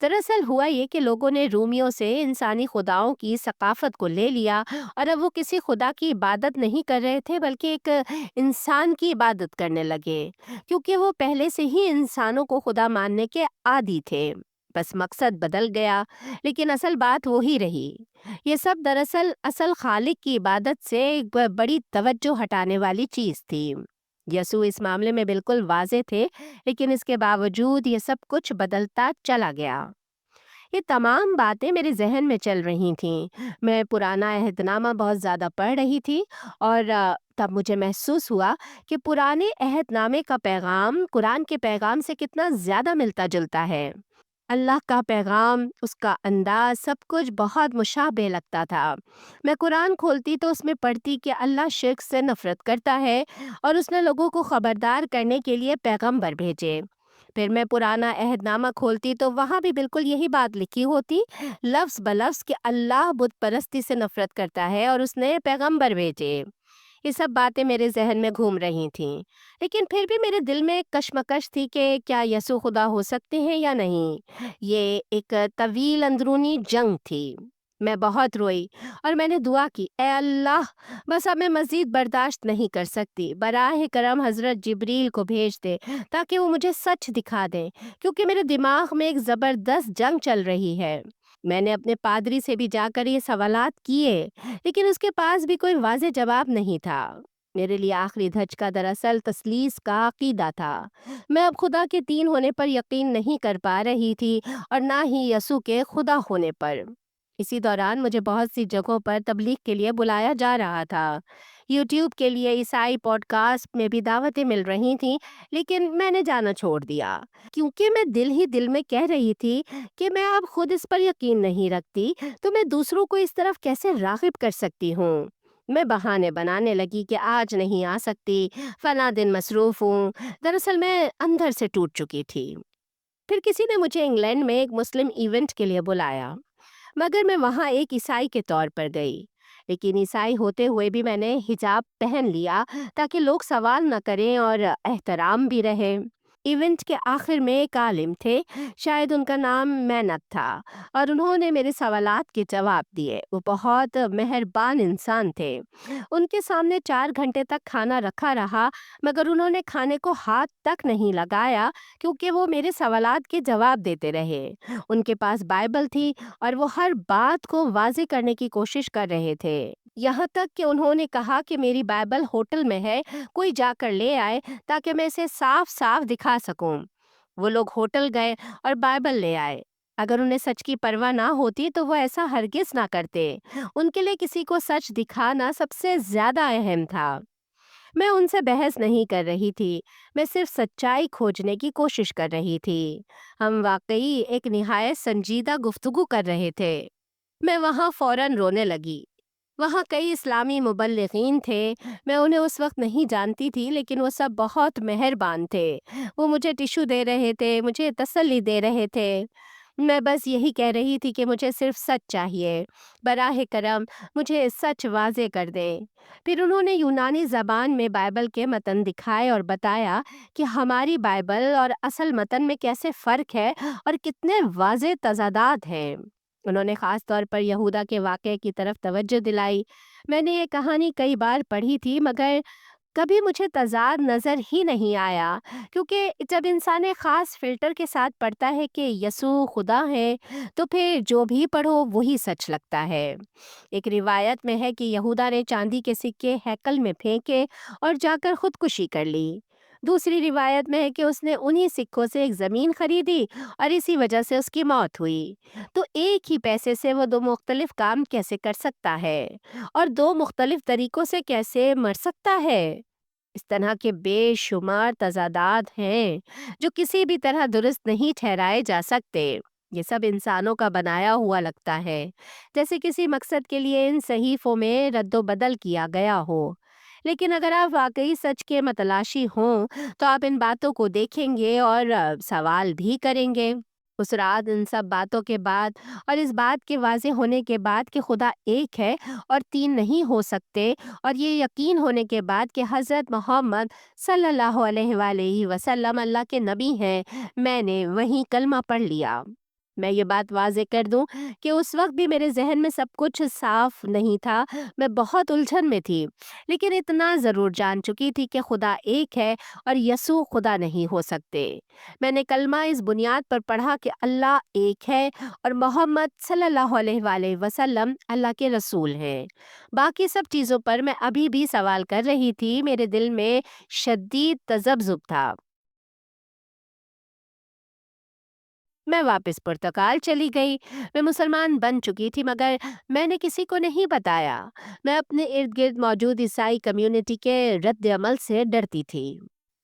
دراصل ہوا یہ کہ لوگوں نے رومیوں سے انسانی خداؤں کی ثقافت کو لے لیا، اور اب وہ کسی خدا کی عبادت نہیں کر رہے تھے بلکہ ایک انسان کی عبادت کرنے لگے، کیونکہ وہ پہلے سے ہی انسانوں کو خدا ماننے کے عادی تھے۔ بس مقصد بدل گیا، لیکن اصل بات وہی رہی۔ یہ سب دراصل اصل خالق کی عبادت سے ایک بڑی توجہ ہٹانے والی چیز تھی۔ یسوع اس معاملے میں بالکل واضح تھے، لیکن اس کے باوجود یہ سب کچھ بدلتا چلا گیا۔ یہ تمام باتیں میرے ذہن میں چل رہی تھیں۔ میں پرانا عہد نامہ بہت زیادہ پڑھ رہی تھی، اور تب مجھے محسوس ہوا کہ پرانے عہد نامے کا پیغام قرآن کے پیغام سے کتنا زیادہ ملتا جلتا ہے۔ اللہ کا پیغام، اس کا انداز، سب کچھ بہت مشابہ لگتا تھا۔ میں قرآن کھولتی تو اس میں پڑھتی کہ اللہ شرک سے نفرت کرتا ہے، اور اس نے لوگوں کو خبردار کرنے کے لیے پیغمبر بھیجے۔ پھر میں پرانا عہد نامہ کھولتی تو وہاں بھی بالکل یہی بات لکھی ہوتی، لفظ بلفظ کہ اللہ بت پرستی سے نفرت کرتا ہے اور اس نے پیغمبر بھیجے۔ یہ سب باتیں میرے ذہن میں گھوم رہی تھیں، لیکن پھر بھی میرے دل میں ایک کشمکش تھی کہ کیا یسوع خدا ہو سکتے ہیں یا نہیں۔ یہ ایک طویل اندرونی جنگ تھی۔ میں بہت روئی اور میں نے دعا کی، اے اللہ، بس اب میں مزید برداشت نہیں کر سکتی، براہ کرم حضرت جبریل کو بھیج دے تاکہ وہ مجھے سچ دکھا دیں، کیونکہ میرے دماغ میں ایک زبردست جنگ چل رہی ہے۔ میں نے اپنے پادری سے بھی جا کر یہ سوالات کیے، لیکن اس کے پاس بھی کوئی واضح جواب نہیں تھا۔ میرے لیے آخری دھچکا دراصل تثلیث کا عقیدہ تھا۔ میں اب خدا کے تین ہونے پر یقین نہیں کر پا رہی تھی، اور نہ ہی یسوع کے خدا ہونے پر۔ اسی دوران مجھے بہت سی جگہوں پر تبلیغ کے لیے بلایا جا رہا تھا۔ یوٹیوب کے لیے عیسائی پوڈ کاسٹ میں بھی دعوتیں مل رہی تھیں، لیکن میں نے جانا چھوڑ دیا، کیونکہ میں دل ہی دل میں کہہ رہی تھی کہ میں اب خود اس پر یقین نہیں رکھتی، تو میں دوسروں کو اس طرف کیسے راغب کر سکتی ہوں۔ میں بہانے بنانے لگی کہ آج نہیں آ سکتی، فلاں دن مصروف ہوں۔ دراصل میں اندر سے ٹوٹ چکی تھی۔ پھر کسی نے مجھے انگلینڈ میں ایک مسلم ایونٹ کے لیے بلایا، مگر میں وہاں ایک عیسائی کے طور پر گئی۔ لیکن عیسائی ہوتے ہوئے بھی میں نے حجاب پہن لیا تاکہ لوگ سوال نہ کریں اور احترام بھی رہے۔ ایونٹ کے آخر میں ایک عالم تھے، شاید ان کا نام مینت تھا، اور انہوں نے میرے سوالات کے جواب دیے۔ وہ بہت مہربان انسان تھے۔ ان کے سامنے 4 گھنٹے تک کھانا رکھا رہا، مگر انہوں نے کھانے کو ہاتھ تک نہیں لگایا، کیونکہ وہ میرے سوالات کے جواب دیتے رہے۔ ان کے پاس بائبل تھی، اور وہ ہر بات کو واضح کرنے کی کوشش کر رہے تھے، یہاں تک کہ انہوں نے کہا کہ میری بائبل ہوٹل میں ہے، کوئی جا کر لے آئے تاکہ میں اسے صاف صاف دکھا سکوں۔ وہ لوگ ہوٹل گئے اور بائبل لے آئے۔ اگر انہیں سچ کی پرواہ نہ ہوتی تو وہ ایسا ہرگز نہ کرتے۔ ان کے لیے کسی کو سچ دکھانا سب سے زیادہ اہم تھا۔ میں ان سے بحث نہیں کر رہی تھی، میں صرف سچائی کھوجنے کی کوشش کر رہی تھی۔ ہم واقعی ایک نہایت سنجیدہ گفتگو کر رہے تھے۔ میں وہاں فوراً رونے لگی۔ وہاں کئی اسلامی مبلغین تھے۔ میں انہیں اس وقت نہیں جانتی تھی، لیکن وہ سب بہت مہربان تھے۔ وہ مجھے ٹشو دے رہے تھے، مجھے تسلی دے رہے تھے۔ میں بس یہی کہہ رہی تھی کہ مجھے صرف سچ چاہیے۔ براہ کرم مجھے سچ واضح کر دیں۔ پھر انہوں نے یونانی زبان میں بائبل کے متن دکھائے اور بتایا کہ ہماری بائبل اور اصل متن میں کیسے فرق ہے اور کتنے واضح تضادات ہیں۔ انہوں نے خاص طور پر یہودا کے واقعے کی طرف توجہ دلائی۔ میں نے یہ کہانی کئی بار پڑھی تھی، مگر کبھی مجھے تضاد نظر ہی نہیں آیا، کیونکہ جب انسان ایک خاص فلٹر کے ساتھ پڑھتا ہے کہ یسوع خدا ہے، تو پھر جو بھی پڑھو وہی سچ لگتا ہے۔ ایک روایت میں ہے کہ یہودا نے چاندی کے سکے ہیکل میں پھینکے اور جا کر خودکشی کر لی۔ دوسری روایت میں ہے کہ اس نے انہی سکوں سے ایک زمین خریدی اور اسی وجہ سے اس کی موت ہوئی۔ تو ایک ہی پیسے سے وہ دو مختلف کام کیسے کر سکتا ہے اور دو مختلف طریقوں سے کیسے مر سکتا ہے؟ اس طرح کے بے شمار تضادات ہیں جو کسی بھی طرح درست نہیں ٹھہرائے جا سکتے۔ یہ سب انسانوں کا بنایا ہوا لگتا ہے، جیسے کسی مقصد کے لیے ان صحیفوں میں رد و بدل کیا گیا ہو۔ لیکن اگر آپ واقعی سچ کے متلاشی ہوں تو آپ ان باتوں کو دیکھیں گے اور سوال بھی کریں گے۔ اس رات ان سب باتوں کے بعد اور اس بات کے واضح ہونے کے بعد کہ خدا ایک ہے اور تین نہیں ہو سکتے، اور یہ یقین ہونے کے بعد کہ حضرت محمد صلی اللہ علیہ وآلہ وسلم اللہ کے نبی ہیں، میں نے وہیں کلمہ پڑھ لیا۔ میں یہ بات واضح کر دوں کہ اس وقت بھی میرے ذہن میں سب کچھ صاف نہیں تھا، میں بہت الجھن میں تھی، لیکن اتنا ضرور جان چکی تھی کہ خدا ایک ہے اور یسوع خدا نہیں ہو سکتے۔ میں نے کلمہ اس بنیاد پر پڑھا کہ اللہ ایک ہے اور محمد صلی اللہ علیہ وآلہ وسلم اللہ کے رسول ہیں۔ باقی سب چیزوں پر میں ابھی بھی سوال کر رہی تھی، میرے دل میں شدید تذبذب تھا۔ میں واپس پرتگال چلی گئی۔ میں مسلمان بن چکی تھی، مگر میں نے کسی کو نہیں بتایا۔ میں اپنے ارد گرد موجود عیسائی کمیونٹی کے رد عمل سے ڈرتی تھی۔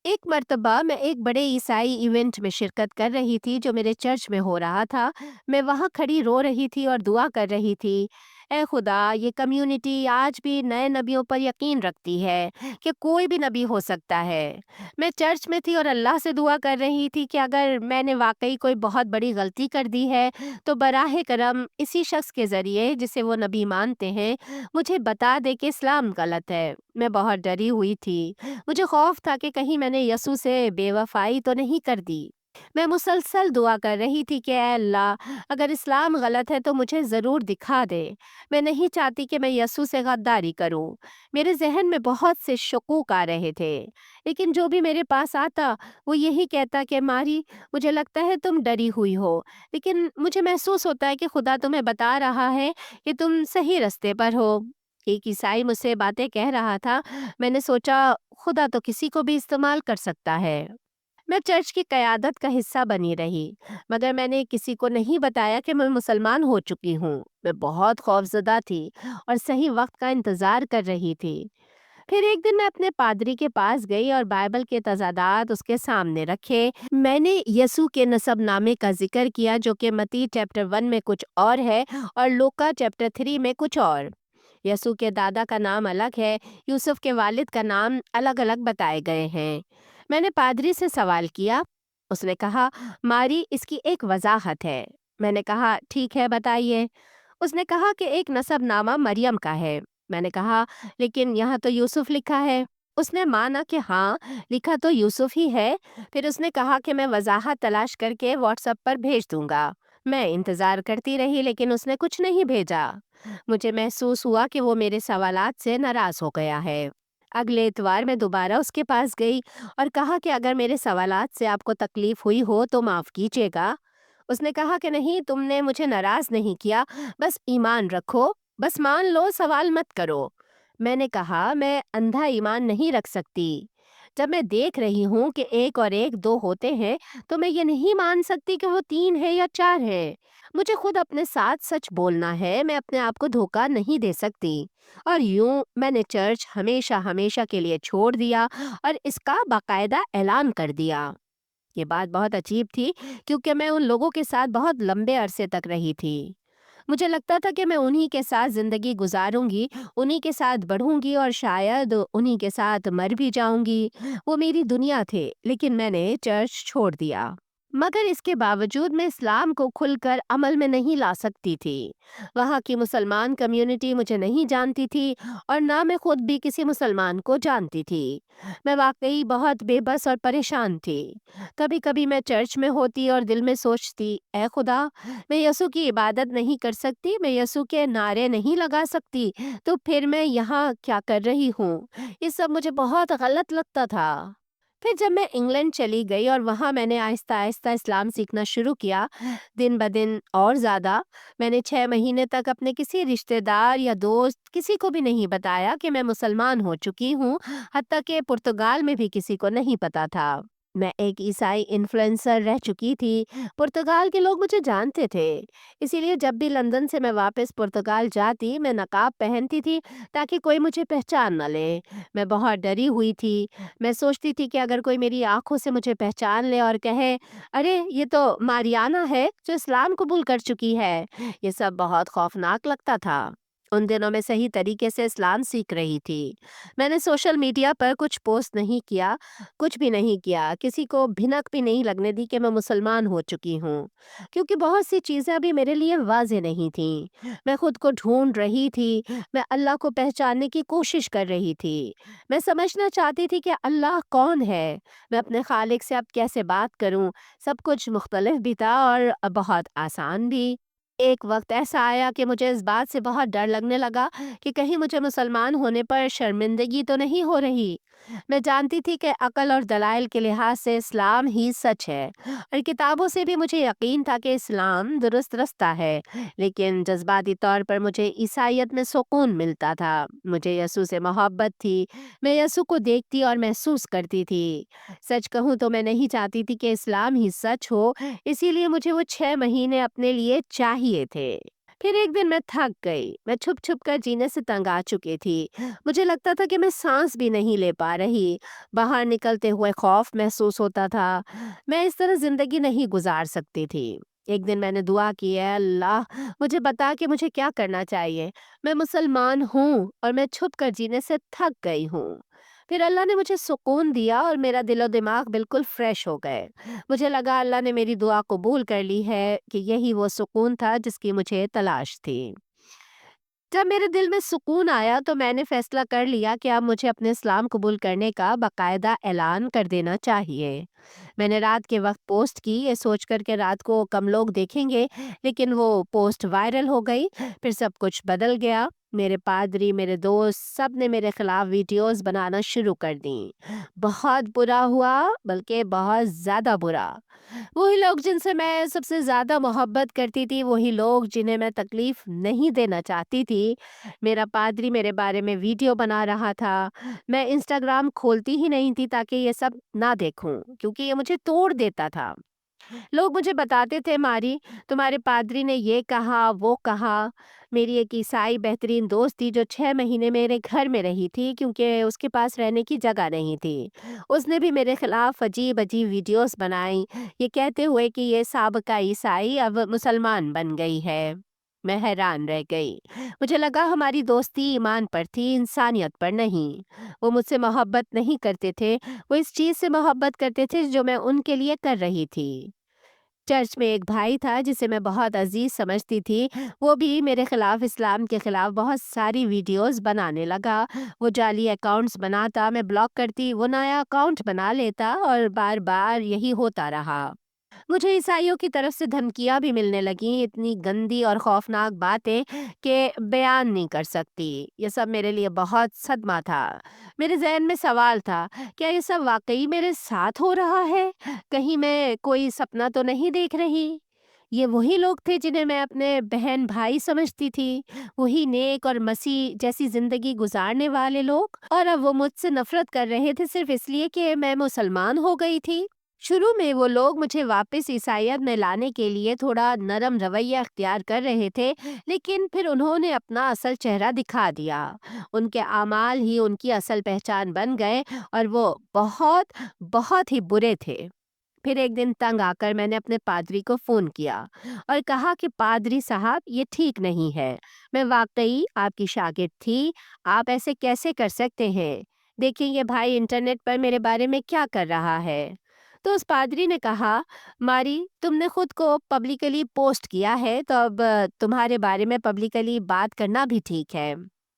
ایک مرتبہ میں ایک بڑے عیسائی ایونٹ میں شرکت کر رہی تھی جو میرے چرچ میں ہو رہا تھا۔ میں وہاں کھڑی رو رہی تھی اور دعا کر رہی تھی، اے خدا، یہ کمیونٹی آج بھی نئے نبیوں پر یقین رکھتی ہے کہ کوئی بھی نبی ہو سکتا ہے۔ میں چرچ میں تھی اور اللہ سے دعا کر رہی تھی کہ اگر میں نے واقعی کوئی بہت بڑی غلطی کر دی ہے تو براہ کرم اسی شخص کے ذریعے جسے وہ نبی مانتے ہیں مجھے بتا دے کہ اسلام غلط ہے۔ میں بہت ڈری ہوئی تھی۔ مجھے خوف تھا کہ کہیں میں نے یسوع سے بے وفائی تو نہیں کر دی۔ میں مسلسل دعا کر رہی تھی کہ اے اللہ، اگر اسلام غلط ہے تو مجھے ضرور دکھا دے۔ میں نہیں چاہتی کہ میں یسوع سے غداری کروں۔ میرے ذہن میں بہت سے شکوک آ رہے تھے، لیکن جو بھی میرے پاس آتا وہ یہی کہتا کہ ماری، مجھے لگتا ہے تم ڈری ہوئی ہو، لیکن مجھے محسوس ہوتا ہے کہ خدا تمہیں بتا رہا ہے کہ تم صحیح رستے پر ہو۔ ایک عیسائی مجھ سے باتیں کہہ رہا تھا۔ میں نے سوچا خدا تو کسی کو بھی استعمال کر سکتا ہے۔ میں چرچ کی قیادت کا حصہ بنی رہی، مگر میں نے کسی کو نہیں بتایا کہ میں مسلمان ہو چکی ہوں۔ میں بہت خوفزدہ تھی اور صحیح وقت کا انتظار کر رہی تھی۔ پھر ایک دن میں اپنے پادری کے پاس گئی اور بائبل کے تضادات اس کے سامنے رکھے۔ میں نے یسوع کے نسب نامے کا ذکر کیا جو کہ متی چیپٹر 1 میں کچھ اور ہے اور لوکا چیپٹر 3 میں کچھ اور۔ یسوع کے دادا کا نام الگ ہے، یوسف کے والد کا نام الگ الگ بتائے گئے ہیں۔ میں نے پادری سے سوال کیا۔ اس نے کہا، ماری، اس کی ایک وضاحت ہے۔ میں نے کہا، ٹھیک ہے، بتائیے۔ اس نے کہا کہ ایک نسب نامہ مریم کا ہے۔ میں نے کہا، لیکن یہاں تو یوسف لکھا ہے۔ اس نے مانا کہ ہاں، لکھا تو یوسف ہی ہے۔ پھر اس نے کہا کہ میں وضاحت تلاش کر کے واٹس ایپ پر بھیج دوں گا۔ میں انتظار کرتی رہی، لیکن اس نے کچھ نہیں بھیجا۔ مجھے محسوس ہوا کہ وہ میرے سوالات سے ناراض ہو گیا ہے۔ اگلے اتوار میں دوبارہ اس کے پاس گئی اور کہا کہ اگر میرے سوالات سے آپ کو تکلیف ہوئی ہو تو معاف کیجیے گا۔ اس نے کہا کہ نہیں، تم نے مجھے ناراض نہیں کیا، بس ایمان رکھو، بس مان لو، سوال مت کرو۔ میں نے کہا، میں اندھا ایمان نہیں رکھ سکتی۔ جب میں دیکھ رہی ہوں کہ ایک اور ایک دو ہوتے ہیں تو میں یہ نہیں مان سکتی کہ وہ تین ہے یا چار ہے۔ مجھے خود اپنے ساتھ سچ بولنا ہے، میں اپنے آپ کو دھوکہ نہیں دے سکتی۔ اور یوں میں نے چرچ ہمیشہ ہمیشہ کے لیے چھوڑ دیا اور اس کا باقاعدہ اعلان کر دیا۔ یہ بات بہت عجیب تھی کیونکہ میں ان لوگوں کے ساتھ بہت لمبے عرصے تک رہی تھی۔ مجھے لگتا تھا کہ میں انہی کے ساتھ زندگی گزاروں گی، انہی کے ساتھ بڑھوں گی اور شاید انہی کے ساتھ مر بھی جاؤں گی۔ وہ میری دنیا تھے، لیکن میں نے چرچ چھوڑ دیا۔ مگر اس کے باوجود میں اسلام کو کھل کر عمل میں نہیں لا سکتی تھی۔ وہاں کی مسلمان کمیونٹی مجھے نہیں جانتی تھی اور نہ میں خود بھی کسی مسلمان کو جانتی تھی۔ میں واقعی بہت بے بس اور پریشان تھی۔ کبھی کبھی میں چرچ میں ہوتی اور دل میں سوچتی، اے خدا، میں یسوع کی عبادت نہیں کر سکتی، میں یسوع کے نعرے نہیں لگا سکتی، تو پھر میں یہاں کیا کر رہی ہوں؟ یہ سب مجھے بہت غلط لگتا تھا۔ پھر جب میں انگلینڈ چلی گئی اور وہاں میں نے آہستہ آہستہ اسلام سیکھنا شروع کیا، دن بدن اور زیادہ، میں نے 6 مہینے تک اپنے کسی رشتہ دار یا دوست کسی کو بھی نہیں بتایا کہ میں مسلمان ہو چکی ہوں، حتیٰ کہ پرتگال میں بھی کسی کو نہیں پتا تھا۔ میں ایک عیسائی انفلوئنسر رہ چکی تھی، پرتگال کے لوگ مجھے جانتے تھے، اسی لیے جب بھی لندن سے میں واپس پرتگال جاتی میں نقاب پہنتی تھی تاکہ کوئی مجھے پہچان نہ لے۔ میں بہت ڈری ہوئی تھی، میں سوچتی تھی کہ اگر کوئی میری آنکھوں سے مجھے پہچان لے اور کہے، ارے یہ تو ماریانا ہے جو اسلام قبول کر چکی ہے، یہ سب بہت خوفناک لگتا تھا۔ ان دنوں میں صحیح طریقے سے اسلام سیکھ رہی تھی۔ میں نے سوشل میڈیا پر کچھ پوسٹ نہیں کیا، کچھ بھی نہیں کیا، کسی کو بھنک بھی نہیں لگنے دی کہ میں مسلمان ہو چکی ہوں، کیونکہ بہت سی چیزیں ابھی میرے لیے واضح نہیں تھیں۔ میں خود کو ڈھونڈ رہی تھی، میں اللہ کو پہچاننے کی کوشش کر رہی تھی۔ میں سمجھنا چاہتی تھی کہ اللہ کون ہے، میں اپنے خالق سے اب کیسے بات کروں۔ سب کچھ مختلف بھی تھا اور بہت آسان بھی۔ ایک وقت ایسا آیا کہ مجھے اس بات سے بہت ڈر لگنے لگا کہ کہیں مجھے مسلمان ہونے پر شرمندگی تو نہیں ہو رہی۔ میں جانتی تھی کہ عقل اور دلائل کے لحاظ سے اسلام ہی سچ ہے، اور کتابوں سے بھی مجھے یقین تھا کہ اسلام درست رستہ ہے، لیکن جذباتی طور پر مجھے عیسائیت میں سکون ملتا تھا۔ مجھے یسوع سے محبت تھی، میں یسوع کو دیکھتی اور محسوس کرتی تھی۔ سچ کہوں تو میں نہیں چاہتی تھی کہ اسلام ہی سچ ہو، اسی لیے مجھے وہ 6 مہینے اپنے لیے چاہیے تھے۔ پھر ایک دن میں تھک گئی، میں چھپ چھپ کر جینے سے تنگ آ چکی تھی۔ مجھے لگتا تھا کہ میں سانس بھی نہیں لے پا رہی، باہر نکلتے ہوئے خوف محسوس ہوتا تھا۔ میں اس طرح زندگی نہیں گزار سکتی تھی۔ ایک دن میں نے دعا کی، اے اللہ، مجھے بتا کہ مجھے کیا کرنا چاہیے۔ میں مسلمان ہوں اور میں چھپ کر جینے سے تھک گئی ہوں۔ پھر اللہ نے مجھے سکون دیا اور میرا دل و دماغ بالکل فریش ہو گئے۔ مجھے لگا اللہ نے میری دعا قبول کر لی ہے، کہ یہی وہ سکون تھا جس کی مجھے تلاش تھی۔ جب میرے دل میں سکون آیا تو میں نے فیصلہ کر لیا کہ اب مجھے اپنے اسلام قبول کرنے کا باقاعدہ اعلان کر دینا چاہیے۔ میں نے رات کے وقت پوسٹ کی، یہ سوچ کر کہ رات کو کم لوگ دیکھیں گے، لیکن وہ پوسٹ وائرل ہو گئی۔ پھر سب کچھ بدل گیا۔ میرے پادری، میرے دوست، سب نے میرے خلاف ویڈیوز بنانا شروع کر دیں۔ بہت برا ہوا، بلکہ بہت زیادہ برا۔ وہی لوگ جن سے میں سب سے زیادہ محبت کرتی تھی، وہی لوگ جنہیں میں تکلیف نہیں دینا چاہتی تھی، میرا پادری میرے بارے میں ویڈیو بنا رہا تھا۔ میں انسٹاگرام کھولتی ہی نہیں تھی تاکہ یہ سب نہ دیکھوں، کیونکہ یہ مجھے توڑ دیتا تھا۔ لوگ مجھے بتاتے تھے، ماری، تمہارے پادری نے یہ کہا وہ کہا۔ میری ایک عیسائی بہترین دوست تھی جو 6 مہینے میرے گھر میں رہی تھی کیونکہ اس کے پاس رہنے کی جگہ نہیں تھی۔ اس نے بھی میرے خلاف عجیب عجیب ویڈیوز بنائی، یہ کہتے ہوئے کہ یہ سابقہ عیسائی اب مسلمان بن گئی ہے۔ میں حیران رہ گئی۔ مجھے لگا ہماری دوستی ایمان پر تھی، انسانیت پر نہیں۔ وہ مجھ سے محبت نہیں کرتے تھے، وہ اس چیز سے محبت کرتے تھے جو میں ان کے لیے کر رہی تھی۔ چرچ میں ایک بھائی تھا جسے میں بہت عزیز سمجھتی تھی، وہ بھی میرے خلاف، اسلام کے خلاف بہت ساری ویڈیوز بنانے لگا۔ وہ جعلی اکاؤنٹس بناتا، میں بلاک کرتی، وہ نیا اکاؤنٹ بنا لیتا، اور بار بار یہی ہوتا رہا۔ مجھے عیسائیوں کی طرف سے دھمکیاں بھی ملنے لگیں، اتنی گندی اور خوفناک باتیں کہ بیان نہیں کر سکتی۔ یہ سب میرے لیے بہت صدمہ تھا۔ میرے ذہن میں سوال تھا، کیا یہ سب واقعی میرے ساتھ ہو رہا ہے؟ کہیں میں کوئی سپنا تو نہیں دیکھ رہی؟ یہ وہی لوگ تھے جنہیں میں اپنے بہن بھائی سمجھتی تھی، وہی نیک اور مسیح جیسی زندگی گزارنے والے لوگ، اور اب وہ مجھ سے نفرت کر رہے تھے صرف اس لیے کہ میں مسلمان ہو گئی تھی۔ شروع میں وہ لوگ مجھے واپس عیسائیت میں لانے کے لیے تھوڑا نرم رویہ اختیار کر رہے تھے، لیکن پھر انہوں نے اپنا اصل چہرہ دکھا دیا۔ ان کے اعمال ہی ان کی اصل پہچان بن گئے، اور وہ بہت بہت ہی برے تھے۔ پھر ایک دن تنگ آ کر میں نے اپنے پادری کو فون کیا اور کہا کہ پادری صاحب یہ ٹھیک نہیں ہے، میں واقعی آپ کی شاگرد تھی، آپ ایسے کیسے کر سکتے ہیں؟ دیکھیں یہ بھائی انٹرنیٹ پر میرے بارے میں کیا کر رہا ہے۔ تو اس پادری نے کہا، ماری تم نے خود کو پبلکلی پوسٹ کیا ہے تو اب تمہارے بارے میں پبلکلی بات کرنا بھی ٹھیک ہے۔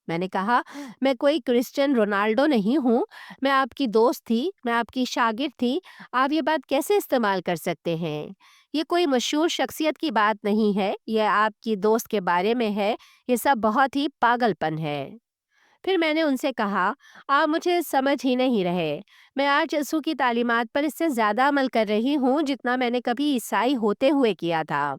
میں نے کہا، میں کوئی کرسچن رونالڈو نہیں ہوں، میں آپ کی دوست تھی، میں آپ کی شاگرد تھی، آپ یہ بات کیسے استعمال کر سکتے ہیں؟ یہ کوئی مشہور شخصیت کی بات نہیں ہے، یہ آپ کی دوست کے بارے میں ہے، یہ سب بہت ہی پاگل پن ہے۔ پھر میں نے ان سے کہا، آپ مجھے سمجھ ہی نہیں رہے، میں آج یسوع کی تعلیمات پر اس سے زیادہ عمل کر رہی ہوں جتنا میں نے کبھی عیسائی ہوتے ہوئے کیا تھا۔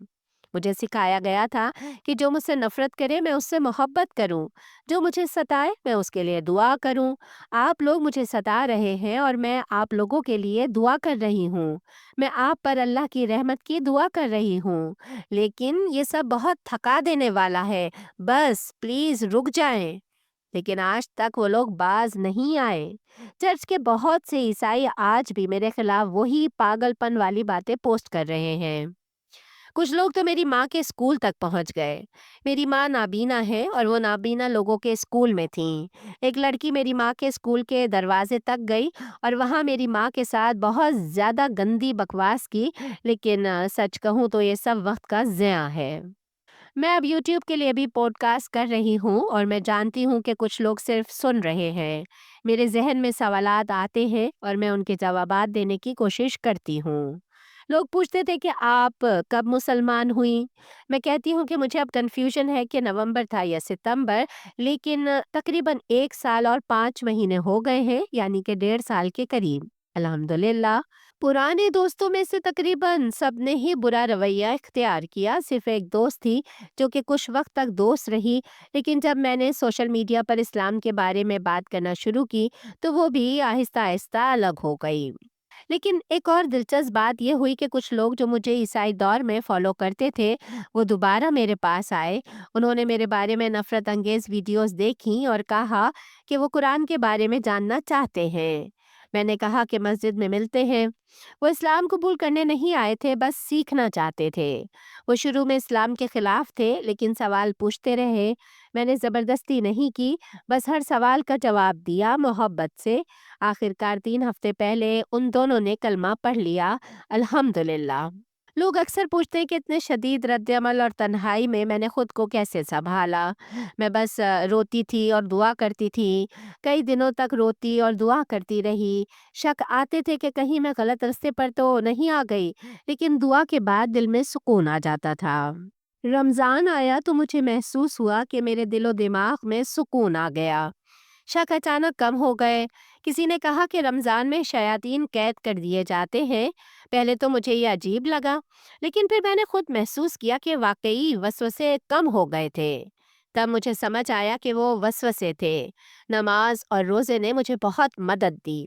مجھے سکھایا گیا تھا کہ جو مجھ سے نفرت کرے میں اس سے محبت کروں، جو مجھے ستائے میں اس کے لیے دعا کروں۔ آپ لوگ مجھے ستا رہے ہیں اور میں آپ لوگوں کے لیے دعا کر رہی ہوں، میں آپ پر اللہ کی رحمت کی دعا کر رہی ہوں، لیکن یہ سب بہت تھکا دینے والا ہے، بس پلیز رک جائیں۔ لیکن آج تک وہ لوگ باز نہیں آئے۔ چرچ کے بہت سے عیسائی آج بھی میرے خلاف وہی پاگل پن والی باتیں پوسٹ کر رہے ہیں۔ کچھ لوگ تو میری ماں کے اسکول تک پہنچ گئے۔ میری ماں نابینا ہے اور وہ نابینا لوگوں کے اسکول میں تھیں۔ ایک لڑکی میری ماں کے اسکول کے دروازے تک گئی اور وہاں میری ماں کے ساتھ بہت زیادہ گندی بکواس کی، لیکن سچ کہوں تو یہ سب وقت کا ضیاع ہے۔ میں اب یوٹیوب کے لیے بھی پوڈ کاسٹ کر رہی ہوں اور میں جانتی ہوں کہ کچھ لوگ صرف سن رہے ہیں۔ میرے ذہن میں سوالات آتے ہیں اور میں ان کے جوابات دینے کی کوشش کرتی ہوں۔ لوگ پوچھتے تھے کہ آپ کب مسلمان ہوئیں؟ میں کہتی ہوں کہ مجھے اب کنفیوژن ہے کہ نومبر تھا یا ستمبر، لیکن تقریباً 1 سال اور 5 مہینے ہو گئے ہیں، یعنی کہ 1.5 سال کے قریب۔ الحمدللہ۔ پرانے دوستوں میں سے تقریباً سب نے ہی برا رویہ اختیار کیا، صرف ایک دوست تھی جو کہ کچھ وقت تک دوست رہی، لیکن جب میں نے سوشل میڈیا پر اسلام کے بارے میں بات کرنا شروع کی تو وہ بھی آہستہ آہستہ الگ ہو گئی۔ لیکن ایک اور دلچسپ بات یہ ہوئی کہ کچھ لوگ جو مجھے عیسائی دور میں فالو کرتے تھے وہ دوبارہ میرے پاس آئے۔ انہوں نے میرے بارے میں نفرت انگیز ویڈیوز دیکھیں اور کہا کہ وہ قرآن کے بارے میں جاننا چاہتے ہیں۔ میں نے کہا کہ مسجد میں ملتے ہیں۔ وہ اسلام قبول کرنے نہیں آئے تھے، بس سیکھنا چاہتے تھے۔ وہ شروع میں اسلام کے خلاف تھے لیکن سوال پوچھتے رہے۔ میں نے زبردستی نہیں کی، بس ہر سوال کا جواب دیا محبت سے۔ آخرکار 3 ہفتے پہلے ان دونوں نے کلمہ پڑھ لیا، الحمدللہ۔ لوگ اکثر پوچھتے ہیں کہ اتنے شدید رد عمل اور تنہائی میں نے خود کو کیسے سنبھالا۔ میں بس روتی تھی اور دعا کرتی تھی، کئی دنوں تک روتی اور دعا کرتی رہی۔ شک آتے تھے کہ کہیں میں غلط راستے پر تو نہیں آ گئی، لیکن دعا کے بعد دل میں سکون آ جاتا تھا۔ رمضان آیا تو مجھے محسوس ہوا کہ میرے دل و دماغ میں سکون آ گیا۔ شک اچانک کم ہو گئے۔ کسی نے کہا کہ رمضان میں شیاطین قید کر دیے جاتے ہیں۔ پہلے تو مجھے یہ عجیب لگا، لیکن پھر میں نے خود محسوس کیا کہ واقعی وسوسے کم ہو گئے تھے۔ تب مجھے سمجھ آیا کہ وہ وسوسے تھے۔ نماز اور روزے نے مجھے بہت مدد دی۔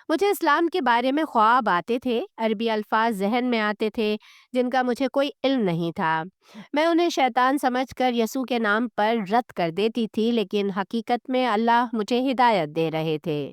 مجھے اسلام کے بارے میں خواب آتے تھے، عربی الفاظ ذہن میں آتے تھے جن کا مجھے کوئی علم نہیں تھا۔ میں انہیں شیطان سمجھ کر یسوع کے نام پر رد کر دیتی تھی، لیکن حقیقت میں اللہ مجھے ہدایت دے رہے تھے۔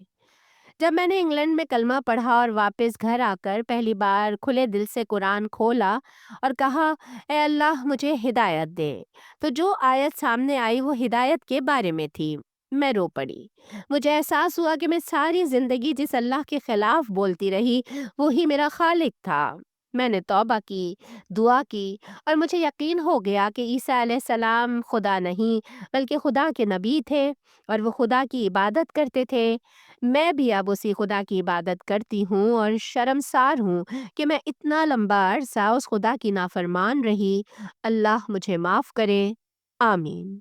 جب میں نے انگلینڈ میں کلمہ پڑھا اور واپس گھر آ کر پہلی بار کھلے دل سے قرآن کھولا اور کہا، اے اللہ مجھے ہدایت دے، تو جو آیت سامنے آئی وہ ہدایت کے بارے میں تھی۔ میں رو پڑی۔ مجھے احساس ہوا کہ میں ساری زندگی جس اللہ کے خلاف بولتی رہی وہی میرا خالق تھا۔ میں نے توبہ کی، دعا کی اور مجھے یقین ہو گیا کہ عیسیٰ علیہ السلام خدا نہیں بلکہ خدا کے نبی تھے اور وہ خدا کی عبادت کرتے تھے۔ میں بھی اب اسی خدا کی عبادت کرتی ہوں اور شرمسار ہوں کہ میں اتنا لمبا عرصہ اس خدا کی نافرمان رہی۔ اللہ مجھے معاف کرے، آمین۔